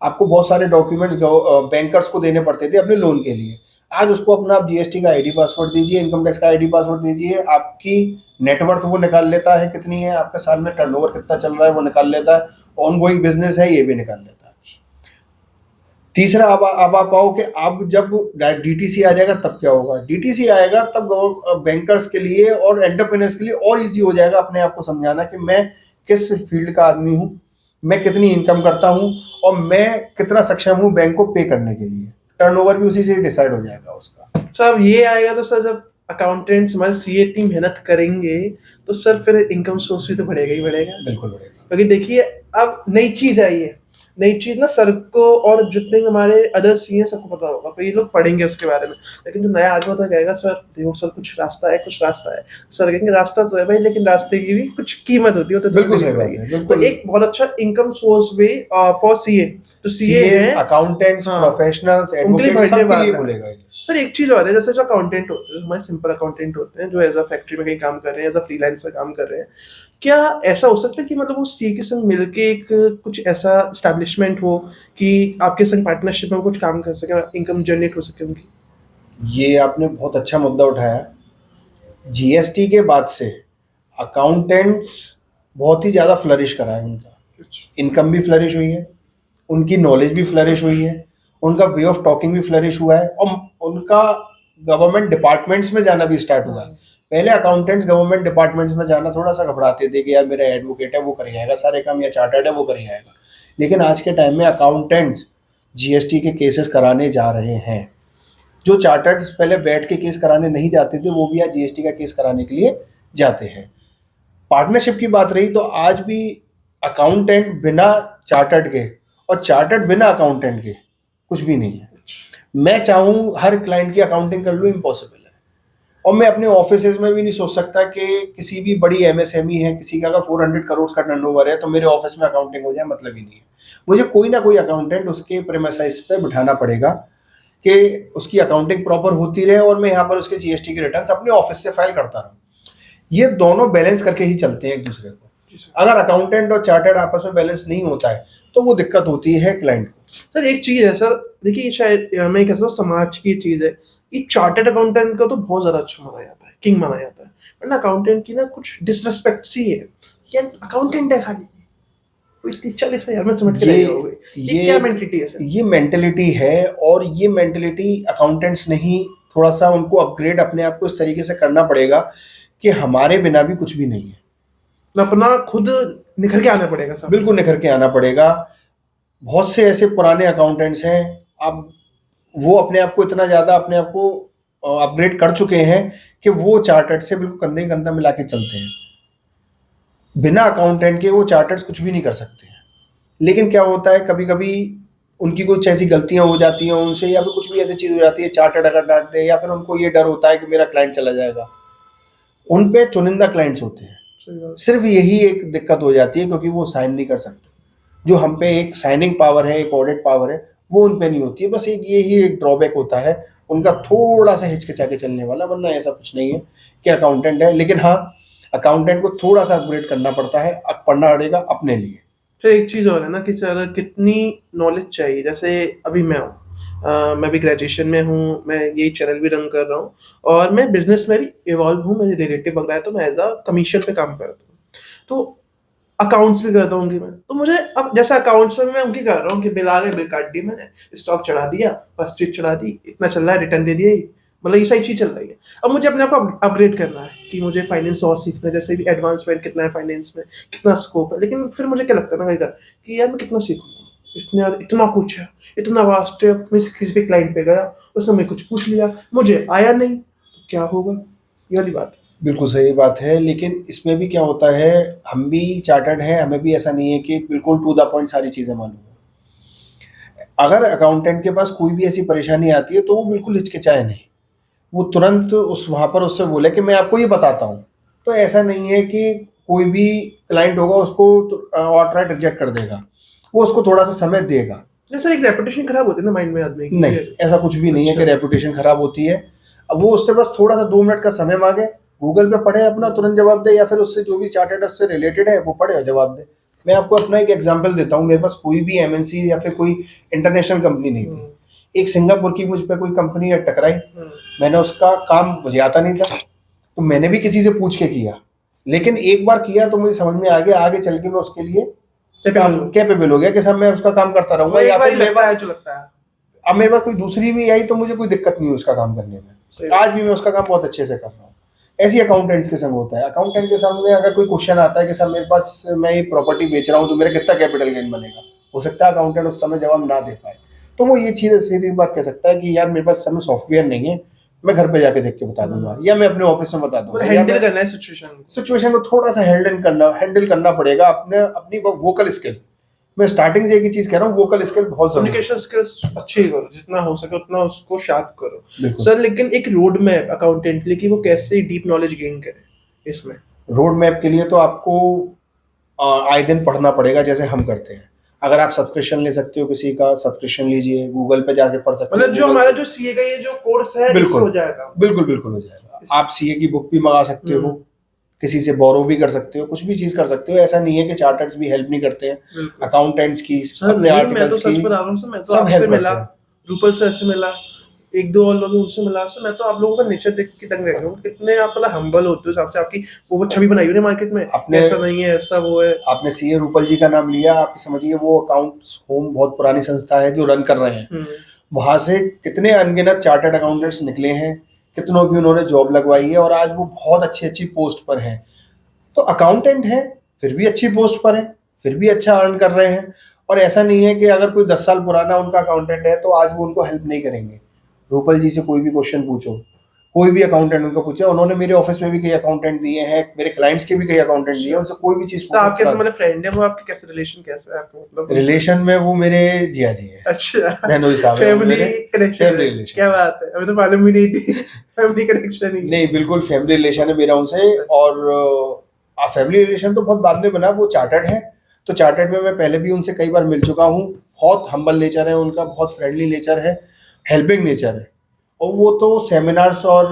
आपको बहुत सारे डॉक्यूमेंट्स बैंकर्स को देने पड़ते थे अपने लोन के लिए। आज उसको अपना आप GST का ID पासवर्ड दीजिए, इनकम टैक्स का ID पासवर्ड दीजिए, आपकी नेटवर्थ वो निकाल लेता है कितनी है, आपका साल में टर्नओवर कितना चल रहा है वो निकाल लेता है, ऑनगोइंग बिजनेस है ये भी निकाल लेता है। तीसरा, अब आप आओ कि अब जब डीटीसी आ जाएगा तब क्या होगा। डीटीसी आएगा तब बैंकर्स के लिए और एंटरप्रेन्योर्स के लिए और इजी हो जाएगा अपने आप को समझाना कि मैं किस फील्ड का आदमी हूँ, मैं कितनी इनकम करता हूँ और मैं कितना सक्षम हूँ बैंक को पे करने के लिए। टर्नओवर भी उसी से डिसाइड हो जाएगा उसका। सर अब ये आएगा तो सर जब अकाउंटेंट्स हमारे सीए इतनी मेहनत करेंगे तो सर फिर इनकम सोर्स भी तो बढ़ेगा ही बढ़ेगा। बिल्कुल बढ़ेगा। क्योंकि देखिए अब नई चीज आई है, नई चीज ना सर को और जितने भी हमारे अदर सीए सबको पता होगा, तो ये लोग पढ़ेंगे उसके बारे में। लेकिन जो नया आदमी होता है कहेगा सर देखो सर कुछ रास्ता है, कुछ रास्ता है। सर कहेंगे रास्ता तो है भाई, लेकिन रास्ते की भी कुछ कीमत होती है, तो बिल्कुल सही देनी बात पड़ेगी। है, तो बिल्कुल। एक बहुत अच्छा इनकम सोर्स भी फॉर सीए, तो सीए सीए, है अकाउंटेंट्स, हाँ, प्रोफेशनल्स, उनके लिए एडवोकेट बढ़ने सबके लिए वाला है। खुलेगा ये। सर एक चीज और है, जैसे जो अकाउंटेंट होते हैं, हमारे सिंपल अकाउंटेंट होते हैं जो एज अ फैक्ट्री में कहीं काम कर रहे हैं, एज अ फ्रीलांसर काम कर रहे हैं, क्या ऐसा हो सकता है कि मतलब वो सीए के संग मिलके एक कुछ ऐसा एस्टैब्लिशमेंट हो कि आपके संग पार्टनरशिप में कुछ काम कर सके, इनकम जनरेट हो सके उनकी? ये आपने बहुत अच्छा मुद्दा उठाया। जीएसटी के बाद से अकाउंटेंट्स बहुत ही ज़्यादा फ्लरिश करा है उनका। इनकम भी फ्लरिश हुई है, उनकी नॉलेज भी फ्लरिश हुई है, उनका वे ऑफ टॉकिंग भी फ्लरिश हुआ है और उनका गवर्नमेंट डिपार्टमेंट्स में जाना भी स्टार्ट हुआ है। पहले अकाउंटेंट्स गवर्नमेंट डिपार्टमेंट्स में जाना थोड़ा सा घबराते थे कि यार मेरा एडवोकेट है वो कर आएगा सारे काम, या चार्टर्ड है वो कर आएगा। लेकिन आज के टाइम में अकाउंटेंट्स जीएसटी के केसेस कराने जा रहे हैं। जो चार्टर्ड्स पहले बैठ के केस कराने नहीं जाते थे वो भी आज जीएसटी का केस कराने के लिए जाते हैं। पार्टनरशिप की बात रही तो आज भी अकाउंटेंट बिना चार्टर्ड के और चार्टर्ड बिना अकाउंटेंट के कुछ भी नहीं है। मैं चाहूँ हर क्लाइंट की अकाउंटिंग कर लूँ, इम्पॉसिबल है। और मैं अपने ऑफिसेज में भी नहीं सोच सकता कि किसी भी बड़ी एमएसएमई है, किसी का अगर 400 करोड़ का टर्नओवर है तो मेरे ऑफिस में अकाउंटिंग हो जाए, मतलब ही नहीं है। मुझे कोई ना कोई अकाउंटेंट उसके प्रेमाइस पे बिठाना पड़ेगा कि उसकी अकाउंटिंग प्रॉपर होती रहे और मैं यहाँ पर उसके जीएसटी के रिटर्न्स अपने ऑफिस से फाइल करता रहूँ। ये दोनों बैलेंस करके ही चलते हैं एक दूसरे को। अगर अकाउंटेंट और चार्टर्ड आपस में बैलेंस नहीं होता है तो वो दिक्कत होती है क्लाइंट को। सर एक चीज है सर, देखिए शायद मैं कह सकता हूँ समाज की चीज है, ये चार्टर्ड अकाउंटेंट को तो बहुत ज्यादा अच्छा माना जाता है, किंग माना जाता है, वरना अकाउंटेंट की ना कुछ डिसरेस्पेक्ट सी है, यार अकाउंटेंट है खाली, कोई 30-40 हजार में समझ के रह जाओगे। ये क्या मेंटलिटी है सर? ये मेंटलिटी है और ये मेंटलिटी अकाउंटेंट्स नहीं, थोड़ा सा उनको अपग्रेड अपने आप को इस तरीके से करना पड़ेगा कि हमारे बिना भी कुछ भी नहीं है, अपना खुद निखर के आना पड़ेगा सर। बिल्कुल निखर के आना पड़ेगा। बहुत से ऐसे पुराने अकाउंटेंट्स हैं, अब वो अपने आप को इतना ज़्यादा अपने आप को अपग्रेड कर चुके हैं कि वो चार्टर्ड से बिल्कुल कंधे कंधा मिला के चलते हैं। बिना अकाउंटेंट के वो चार्टर्ड्स कुछ भी नहीं कर सकते हैं। लेकिन क्या होता है, कभी कभी उनकी कुछ ऐसी गलतियां हो जाती हैं उनसे, या फिर कुछ भी ऐसी चीज़ हो जाती है, चार्टर्ड अगर डांट दे या फिर उनको ये डर होता है कि मेरा क्लाइंट चला जाएगा। उन पे चुनिंदा क्लाइंट्स होते हैं, सिर्फ यही एक दिक्कत हो जाती है क्योंकि वो साइन नहीं कर सकते। जो हम पे एक साइनिंग पावर है, एक ऑडिट पावर है, वो उन पे नहीं होती है। बस एक यही एक ड्रॉबैक होता है उनका, थोड़ा सा हिचकिचा के चलने वाला, वरना ऐसा कुछ नहीं है कि अकाउंटेंट है। लेकिन हाँ, अकाउंटेंट को थोड़ा सा अपग्रेड करना पड़ता है, पढ़ना पड़ेगा अपने लिए। तो एक चीज और है ना कि सर कितनी नॉलेज चाहिए, जैसे अभी मैं हूँ, मैं भी ग्रेजुएशन में हूँ, मैं यही चैनल भी रन कर रहा हूँ और मैं बिजनेस में भी इवॉल्व हूँ, मेरे रिलेटिव बन रहा है तो मैं एज अ कमीशन पे काम करता हूँ, तो अकाउंट्स भी करता हूँ उनकी मैं। तो मुझे अब जैसे अकाउंट्स में मैं उनकी कर रहा हूँ कि बिल आ गए, बिल काट दी मैंने, स्टॉक चढ़ा दिया, फर्स्ट चीज चढ़ा दी, इतना चल रहा है, रिटर्न दे दिया, मतलब ये सही चीज चल रही है। अब मुझे अपने आप को अपग्रेड करना है कि मुझे फाइनेंस और सीखना है, जैसे भी एडवांसमेंट कितना है फाइनेंस में, कितना स्कोप है। लेकिन फिर मुझे क्या लगता है ना इधर कि यार मैं कितना सीखूंगा, इतना कुछ है, इतना वास्ट है। मैं किसी भी क्लाइंट पे गया, उसने मुझे कुछ पूछ लिया, मुझे आया नहीं, तो क्या होगा? ये वाली बात है। बिल्कुल सही बात है, लेकिन इसमें भी क्या होता है, हम भी चार्टर्ड हैं, हमें भी ऐसा नहीं है कि बिल्कुल टू द पॉइंट सारी चीज़ें मालूम है। अगर अकाउंटेंट के पास कोई भी ऐसी परेशानी आती है तो वो बिल्कुल हिचकिचाए नहीं, वो तुरंत उस वहाँ पर उससे बोले कि मैं आपको ये बताता हूँ। तो ऐसा नहीं है कि कोई भी क्लाइंट होगा उसको आउटराइट रिजेक्ट कर देगा, वो उसको थोड़ा सा समय देगा। जैसे एक रेपुटेशन खराब होती है ना माइंड में आदमी की। नहीं, ऐसा कुछ भी नहीं है कि रेपुटेशन खराब होती है। अब वो उससे बस थोड़ा सा 2 मिनट का समय मांगे, गूगल पे पढ़े, अपना तुरंत जवाब दे, या फिर उससे जो भी चार्टर्ड उससे रिलेटेड है वो पढ़े और जवाब दे। मैं आपको अपना एक एग्जांपल देता हूँ, मेरे पास कोई भी एमएनसी या फिर कोई इंटरनेशनल कंपनी नहीं थी। एक सिंगापुर की मुझ पर कोई कंपनी टकराई, मैंने उसका काम, मुझे आता नहीं था तो मैंने भी किसी से पूछ के किया, लेकिन एक बार किया तो मुझे समझ में आ गया, आगे चल के मैं उसके लिए कैपेबल हो गया कि साहब मैं उसका काम करता रहूंगा। या फिर लगता है जो लगता है अब मेरे पास कोई दूसरी भी आई तो मुझे कोई दिक्कत नहीं है उसका काम करने में, आज भी मैं उसका काम बहुत अच्छे से कर रहा हूँ। ऐसी अकाउंटेंट्स के संग होता है। अकाउंटेंट के सामने अगर कोई क्वेश्चन आता है कि सर मेरे पास, मैं ये प्रॉपर्टी बेच रहा हूँ तो मेरा कितना कैपिटल गेन बनेगा, हो सकता है अकाउंटेंट उस समय जवाब ना दे पाए, तो वो ये चीज सीधी बात कह सकता है कि यार मेरे पास समय सॉफ्टवेयर नहीं है, मैं घर पे जाके देख के बता दूंगा, या मैं अपने ऑफिस में बता दूंगा। हैंडल करना है सिचुएशन को थोड़ा सा हैंडल करना पड़ेगा, अपनी वोकल स्किल। मैं स्टार्टिंग से एक ही चीज कह रहा हूँ, वोकल स्किल बहुत जरूरी है। कम्युनिकेशन स्किल्स अच्छी करो, जितना हो सके उतना उसको शार्प करो सर। लेकिन एक रोड मैप अकाउंटेंट के लिए कि वो कैसे डीप नॉलेज गेन करे इसमें। रोड मैप के लिए तो आपको आए दिन पढ़ना पड़ेगा, जैसे हम करते हैं। अगर आप सब्सक्रिप्शन ले सकते हो किसी का, सब्सक्रिप्शन लीजिए, गूगल पे जाके पढ़ सकते हो। मतलब जो हमारा जो सीए का ये जो कोर्स है इससे हो जाएगा। बिल्कुल हो जाएगा। आप सीए की बुक भी मंगा सकते हो, किसी से बोरो भी कर सकते हो, कुछ भी चीज कर सकते हो। ऐसा नहीं है कि चार्टर्स भी हेल्प नहीं करते हैं, अकाउंटेंट्स की, अपने आर्टिकल्स की, सब हेल्प मिला, रूपल सर से मिला, एक दो और लोग उनसे मिला। सर मैं तो आप लोगों का नेचर देख के दंग रह गया हूं, कितने आप मतलब हम्बल होते हो, हिसाब से आपकी वो छवि बनाई हुई है मार्केट में। ऐसा नहीं है, ऐसा वो है। आपने सीए रूपल जी का नाम लिया, आप समझिए वो अकाउंट्स होम बहुत पुरानी संस्था है जो रन कर रहे हैं। वहां से कितने अनगिनत चार्टर्ड अकाउंटेंट्स निकले हैं, कितनों की उन्होंने जॉब लगवाई है और आज वो बहुत अच्छी पोस्ट पर हैं। तो अकाउंटेंट है फिर भी अच्छी पोस्ट पर है, फिर भी अच्छा अर्न कर रहे हैं। और ऐसा नहीं है कि अगर कोई 10 साल पुराना उनका अकाउंटेंट है तो आज वो उनको हेल्प नहीं करेंगे। रूपल जी से कोई भी क्वेश्चन पूछो, कोई भी अकाउंटेंट उनको पूछे, उन्होंने मेरे ऑफिस में भी कई अकाउंटेंट दिए हैं, मेरे क्लाइंट्स के भी कई अकाउंटेंट दिए हैं, उनसे कोई भी चीज। तो आप कैसे मतलब फ्रेंड है वो, आपके कैसे रिलेशन कैसे है आपको? मतलब रिलेशन में वो मेरे जिया जी है। अच्छा, धनोई साहब, फैमिली कनेक्शन। क्या बात है, अभी तो मालूम ही नहीं थी। फैमिली कनेक्शन ही नहीं, बिल्कुल फैमिली रिलेशन है मेरा उनसे। और फैमिली रिलेशन तो बहुत बाद में बना। वो चार्टर्ड है, तो चार्टर्ड में मैं पहले भी उनसे कई बार मिल चुका हूँ। बहुत हम्बल नेचर है उनका, बहुत फ्रेंडली नेचर है, हेल्पिंग नेचर है। और वो तो सेमिनार्स और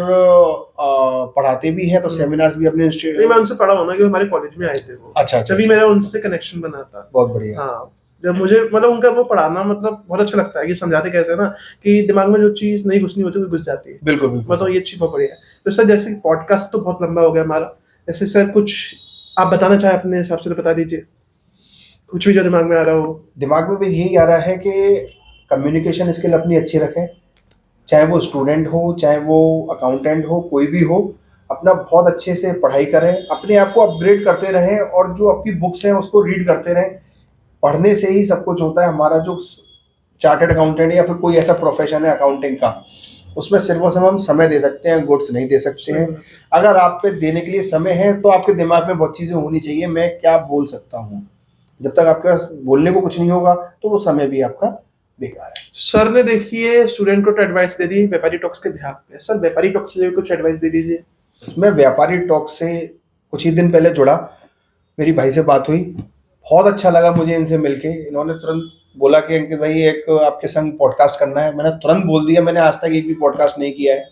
पढ़ाते भी हैं, तो सेमिनार्स भी अपने इंस्टीट्यूट। मैं उनसे पढ़ा हूँ ना, कि हमारे कॉलेज में आए थे वो। अच्छा, तभी मेरा उनसे कनेक्शन बना था। बहुत बढ़िया। हाँ, जब मुझे मतलब उनका वो पढ़ाना मतलब बहुत अच्छा लगता है कि समझाते कैसे ना कि दिमाग में जो चीज नहीं घुसनी होती वो घुस जाती है। बिल्कुल मतलब ये चीज बहुत बढ़िया है। तो सर जैसे पॉडकास्ट तो बहुत लंबा हो गया हमारा, जैसे सर कुछ आप बताना चाहे अपने हिसाब से तो बता दीजिए, कुछ भी जो दिमाग में आ रहा हो। दिमाग में भी यही आ रहा है कि कम्युनिकेशन स्किल अपनी अच्छी रखें, चाहे वो स्टूडेंट हो, चाहे वो अकाउंटेंट हो, कोई भी हो। अपना बहुत अच्छे से पढ़ाई करें, अपने आप को अपग्रेड करते रहें, और जो आपकी बुक्स हैं उसको रीड करते रहें। पढ़ने से ही सब कुछ होता है। हमारा जो चार्टर्ड अकाउंटेंट या फिर कोई ऐसा प्रोफेशन है अकाउंटिंग का, उसमें सिर्फ और सिर्फ हम समय दे सकते हैं, गुड्स नहीं दे सकते हैं। अगर आप पे देने के लिए समय है तो आपके दिमाग में बहुत चीजें होनी चाहिए, मैं क्या बोल सकता हूँ। जब तक आपके पास बोलने को कुछ नहीं होगा तो वो समय भी आपका बेकार है। सर ने देखिए स्टूडेंट को एडवाइस दे दी व्यापारी टॉक्स के बिहाफ पे। सर व्यापारी टॉक्स से कुछ एडवाइस दे दीजिए। मैं व्यापारी टॉक से कुछ ही दिन पहले जुड़ा, मेरी भाई से बात हुई, बहुत अच्छा लगा मुझे इनसे मिलके। इन्होंने तुरंत बोला कि अंकित भाई एक आपके संग पॉडकास्ट करना है। मैंने तुरंत बोल दिया, मैंने आज तक एक भी पॉडकास्ट नहीं किया है।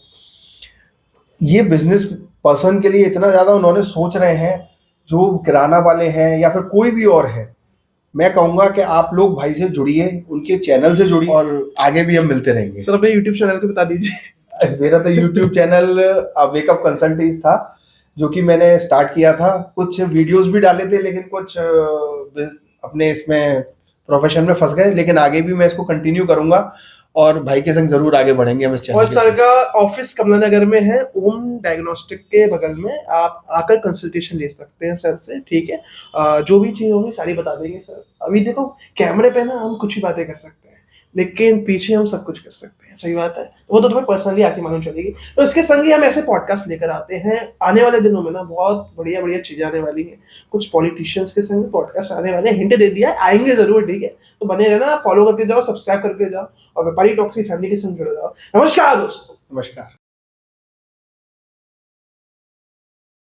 ये बिजनेस पर्सन के लिए इतना ज़्यादा उन्होंने सोच रहे हैं, जो किराना वाले हैं या फिर कोई भी और है। मैं कहूँगा कि आप लोग भाई से जुड़िए, उनके चैनल से जुड़िए, और आगे भी हम मिलते रहेंगे। सर अपने यूट्यूब चैनल को बता दीजिए। मेरा तो यूट्यूब चैनल वेकअप कंसल्टेंस था, जो कि मैंने स्टार्ट किया था। कुछ वीडियोस भी डाले थे, लेकिन कुछ अपने इसमें प्रोफेशन में फंस गए, लेकिन आगे भी मैं इसको कंटिन्यू करूंगा और भाई के संग जरूर आगे बढ़ेंगे हम इस चैनल। और सर का ऑफिस कमला नगर में है, ओम डायग्नोस्टिक के बगल में। आप आकर कंसल्टेशन ले सकते हैं सर से, ठीक है। जो भी चीज होगी सारी बता देंगे सर। अभी देखो कैमरे पे ना हम कुछ ही बातें कर सकते हैं, लेकिन पीछे हम सब कुछ कर सकते हैं। सही बात है, वो तो तुम्हें पर्सनली आके मालूम चलेगी। तो इसके संग ही हम ऐसे पॉडकास्ट लेकर आते हैं। आने वाले दिनों में ना बहुत बढ़िया बढ़िया चीजें आने वाली हैं। कुछ पॉलिटिशियंस के संग पॉडकास्ट आने वाले हैं, हिंट दे दिया है, आएंगे जरूर, ठीक है। तो बने रहना, फॉलो करके जाओ, सब्सक्राइब करके जाओ, और व्यापारी टॉक्स की फैमिली के संग जुड़ जाओ। नमस्कार दोस्तों। नमस्कार।